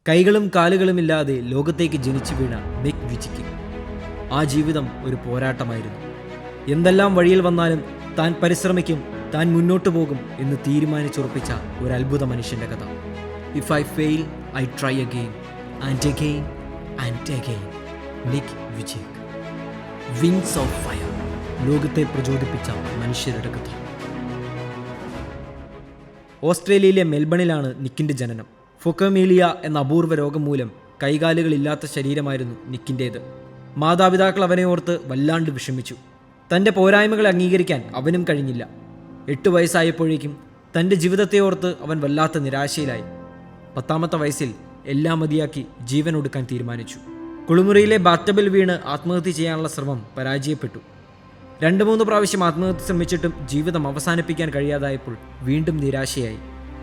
കൈകളും കാലുകളുമില്ലാതെ ലോകത്തേക്ക് ജനിച്ചു വീണ നിക് വിജിക്ക് ആ ജീവിതം ഒരു പോരാട്ടമായിരുന്നു. എന്തെല്ലാം വഴിയിൽ വന്നാലും താൻ പരിശ്രമിക്കും, താൻ മുന്നോട്ടു പോകും എന്ന് തീരുമാനിച്ചുറപ്പിച്ച ഒരു അത്ഭുത മനുഷ്യൻ്റെ കഥ. If I fail I try again and again and again. Nick Vujicic, wings of fire. ലോകത്തെ പ്രചോദിപ്പിച്ച മനുഷ്യരുടെ കഥ. ഓസ്ട്രേലിയയിലെ മെൽബണിലാണ് നിക്കിൻ്റെ ജനനം. ഫൊക്കമീലിയ എന്ന അപൂർവ രോഗം മൂലം കൈകാലുകളില്ലാത്ത ശരീരമായിരുന്നു നിക്കിൻ്റേത്. മാതാപിതാക്കൾ അവനെ ഓർത്ത് വല്ലാണ്ട് വിഷമിച്ചു. തൻ്റെ പോരായ്മകളെ അംഗീകരിക്കാൻ അവനും കഴിഞ്ഞില്ല. 8 വയസ്സായപ്പോഴേക്കും തൻ്റെ ജീവിതത്തെ ഓർത്ത് അവൻ വല്ലാത്ത നിരാശയിലായി. 10ാമത്തെ വയസ്സിൽ എല്ലാം മതിയാക്കി ജീവൻ ഒടുക്കാൻ തീരുമാനിച്ചു. കുളിമുറിയിലെ ബാത്ടബിൽ വീണ് ആത്മഹത്യ ചെയ്യാനുള്ള ശ്രമം പരാജയപ്പെട്ടു. 2-3 പ്രാവശ്യം ആത്മഹത്യ ശ്രമിച്ചിട്ടും ജീവിതം അവസാനിപ്പിക്കാൻ കഴിയാതായപ്പോൾ വീണ്ടും നിരാശയായി.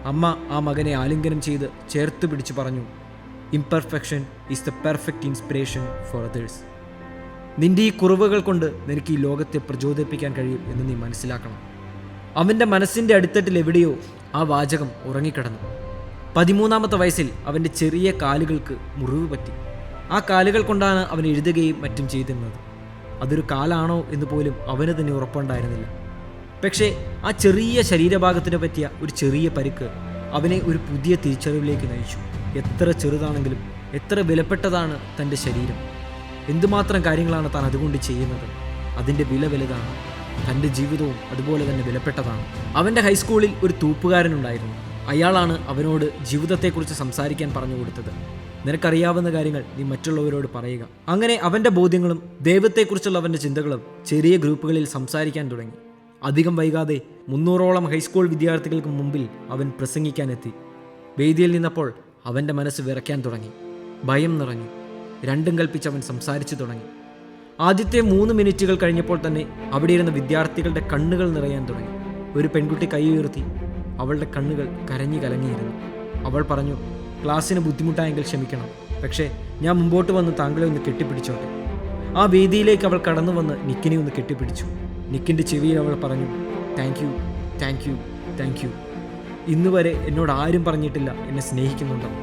അമ്മ ആ മകനെ ആലിംഗനം ചെയ്ത് ചേർത്ത് പിടിച്ചു പറഞ്ഞു, imperfection is the perfect inspiration for others. നിന്റെ ഈ കുറവുകൾ കൊണ്ട് നിനക്ക് ഈ ലോകത്തെ പ്രചോദിപ്പിക്കാൻ കഴിയും എന്ന് നീ മനസ്സിലാക്കണം. അവൻ്റെ മനസ്സിൻ്റെ അടിത്തട്ടിൽ എവിടെയോ ആ വാചകം ഉറങ്ങിക്കിടന്നു. 13ാമത്തെ വയസ്സിൽ അവൻ്റെ ചെറിയ കാലുകൾക്ക് മുറിവ് പറ്റി. ആ കാലുകൾ കൊണ്ടാണ് അവൻ എഴുതുകയും മറ്റും ചെയ്തിരുന്നത്. അതൊരു കാലാണോ എന്ന് പോലും അവന് തന്നെ ഉറപ്പുണ്ടായിരുന്നില്ല. പക്ഷേ ആ ചെറിയ ശരീരഭാഗത്തിന് പറ്റിയ ഒരു ചെറിയ പരിക്ക് അവനെ ഒരു പുതിയ തിരിച്ചറിവിലേക്ക് നയിച്ചു. എത്ര ചെറുതാണെങ്കിലും എത്ര വിലപ്പെട്ടതാണ് തൻ്റെ ശരീരം. എന്തുമാത്രം കാര്യങ്ങളാണ് താൻ അതുകൊണ്ട് ചെയ്യുന്നത്. അതിൻ്റെ വില വലുതാണ്. തൻ്റെ ജീവിതവും അതുപോലെ തന്നെ വിലപ്പെട്ടതാണ്. അവൻ്റെ ഹൈസ്കൂളിൽ ഒരു തൂപ്പുകാരനുണ്ടായിരുന്നു. അയാളാണ് അവനോട് ജീവിതത്തെക്കുറിച്ച് സംസാരിക്കാൻ പറഞ്ഞു കൊടുത്തത്. നിനക്കറിയാവുന്ന കാര്യങ്ങൾ നീ മറ്റുള്ളവരോട് പറയുക. അങ്ങനെ അവൻ്റെ ബോധ്യങ്ങളും ദൈവത്തെക്കുറിച്ചുള്ള അവൻ്റെ ചിന്തകളും ചെറിയ ഗ്രൂപ്പുകളിൽ സംസാരിക്കാൻ തുടങ്ങി. അധികം വൈകാതെ 300ഓളം ഹൈസ്കൂൾ വിദ്യാർത്ഥികൾക്ക് മുമ്പിൽ അവൻ പ്രസംഗിക്കാനെത്തി. വേദിയിൽ നിന്നപ്പോൾ അവൻ്റെ മനസ്സ് വിറയ്ക്കാൻ തുടങ്ങി. ഭയം നിറഞ്ഞു. രണ്ടും കൽപ്പിച്ചവൻ സംസാരിച്ചു തുടങ്ങി. ആദ്യത്തെ 3 മിനിറ്റുകൾ കഴിഞ്ഞപ്പോൾ തന്നെ അവിടെ ഇരുന്ന വിദ്യാർത്ഥികളുടെ കണ്ണുകൾ നിറയാൻ തുടങ്ങി. ഒരു പെൺകുട്ടി കൈ ഉയർത്തി. അവളുടെ കണ്ണുകൾ കരഞ്ഞു കലങ്ങിയിരുന്നു. അവൾ പറഞ്ഞു, ക്ലാസ്സിന് ബുദ്ധിമുട്ടായെങ്കിൽ ക്ഷമിക്കണം, പക്ഷേ ഞാൻ മുമ്പോട്ട് വന്ന് താങ്കളെ ഒന്ന് കെട്ടിപ്പിടിച്ചോട്ടെ. ആ വേദിയിലേക്ക് അവൾ കടന്നു വന്ന് നിക്കിനെ ഒന്ന് കെട്ടിപ്പിടിച്ചു. നിക്കിൻ്റെ ചെവിയിൽ അവൾ പറഞ്ഞു, thank you, thank you, thank you. ഇന്നുവരെ എന്നോട് ആരും പറഞ്ഞിട്ടില്ല എന്നെ സ്നേഹിക്കുന്നുണ്ടെന്ന്.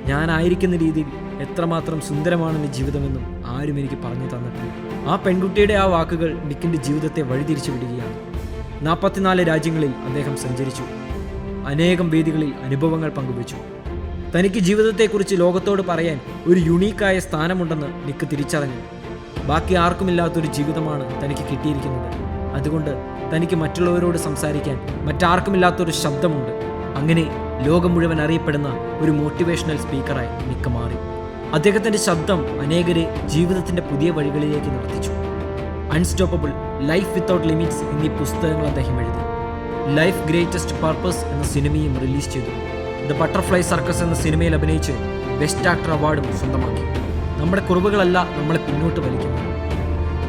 ഞാനായിരിക്കുന്ന രീതിയിൽ എത്രമാത്രം സുന്ദരമാണെന്ന് ജീവിതമെന്നും ആരും എനിക്ക് പറഞ്ഞു തന്നിട്ടില്ല. ആ പെൺകുട്ടിയുടെ ആ വാക്കുകൾ നിക്കിൻ്റെ ജീവിതത്തെ വഴിതിരിച്ചു വിടുകയാണ്. 44 രാജ്യങ്ങളിൽ അദ്ദേഹം സഞ്ചരിച്ചു. അനേകം വേദികളിൽ അനുഭവങ്ങൾ പങ്കുവച്ചു. തനിക്ക് ജീവിതത്തെക്കുറിച്ച് ലോകത്തോട് പറയാൻ ഒരു യുണീക്കായ സ്ഥാനമുണ്ടെന്ന് നിക്ക് തിരിച്ചറിഞ്ഞു. ബാക്കി ആർക്കുമില്ലാത്തൊരു ജീവിതമാണ് തനിക്ക് കിട്ടിയിരിക്കുന്നത്. അതുകൊണ്ട് തനിക്ക് മറ്റുള്ളവരോട് സംസാരിക്കാൻ മറ്റാർക്കുമില്ലാത്തൊരു ശബ്ദമുണ്ട്. അങ്ങനെ ലോകം മുഴുവൻ അറിയപ്പെടുന്ന ഒരു മോട്ടിവേഷണൽ സ്പീക്കറായി നിക്ക് മാറി. അദ്ദേഹത്തിൻ്റെ ശബ്ദം അനേകരെ ജീവിതത്തിൻ്റെ പുതിയ വഴികളിലേക്ക് നടത്തിച്ചു. അൺസ്റ്റോപ്പബിൾ, ലൈഫ് വിത്തൗട്ട് ലിമിറ്റ്സ് എന്നീ പുസ്തകങ്ങൾ അദ്ദേഹം എഴുതി. ലൈഫ് ഗ്രേറ്റസ്റ്റ് പർപ്പസ് എന്ന സിനിമയും റിലീസ് ചെയ്തു. ദ ബട്ടർഫ്ലൈ സർക്കസ് എന്ന സിനിമയിൽ അഭിനയിച്ച് ബെസ്റ്റ് ആക്ടർ അവാർഡും സ്വന്തമാക്കി. നമ്മുടെ കുറവുകളല്ല നമ്മളെ പിന്നോട്ട് വലിക്കുന്നത്.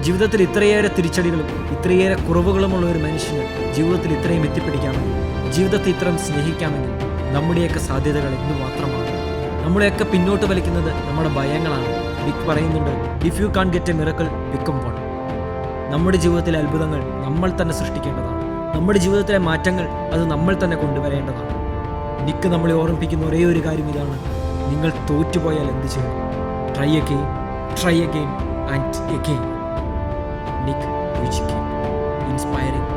ജീവിതത്തിൽ ഇത്രയേറെ തിരിച്ചടികളും ഇത്രയേറെ കുറവുകളുമുള്ള ഒരു മനുഷ്യന് ജീവിതത്തിൽ ഇത്രയും എത്തിപ്പിടിക്കാമെങ്കിൽ, ജീവിതത്തെ ഇത്രയും സ്നേഹിക്കാമെങ്കിൽ നമ്മുടെയൊക്കെ സാധ്യതകൾ എന്തുമാത്രമാണ്. നമ്മളെയൊക്കെ പിന്നോട്ട് വലിക്കുന്നത് നമ്മുടെ ഭയങ്ങളാണ്. നിക്ക് പറയുന്നുണ്ട്, if you can get a miracle become one. നമ്മുടെ ജീവിതത്തിലെ അത്ഭുതങ്ങൾ നമ്മൾ തന്നെ സൃഷ്ടിക്കേണ്ടതാണ്. നമ്മുടെ ജീവിതത്തിലെ മാറ്റങ്ങൾ അത് നമ്മൾ തന്നെ കൊണ്ടുവരേണ്ടതാണ്. നിക്ക് നമ്മളെ ഓർമ്മിപ്പിക്കുന്ന ഒരേ ഒരു കാര്യം ഇതാണ്: നിങ്ങൾ തോറ്റുപോയാൽ എന്ത് ചെയ്യണം? Try again and again. Nick Vujicic, inspiring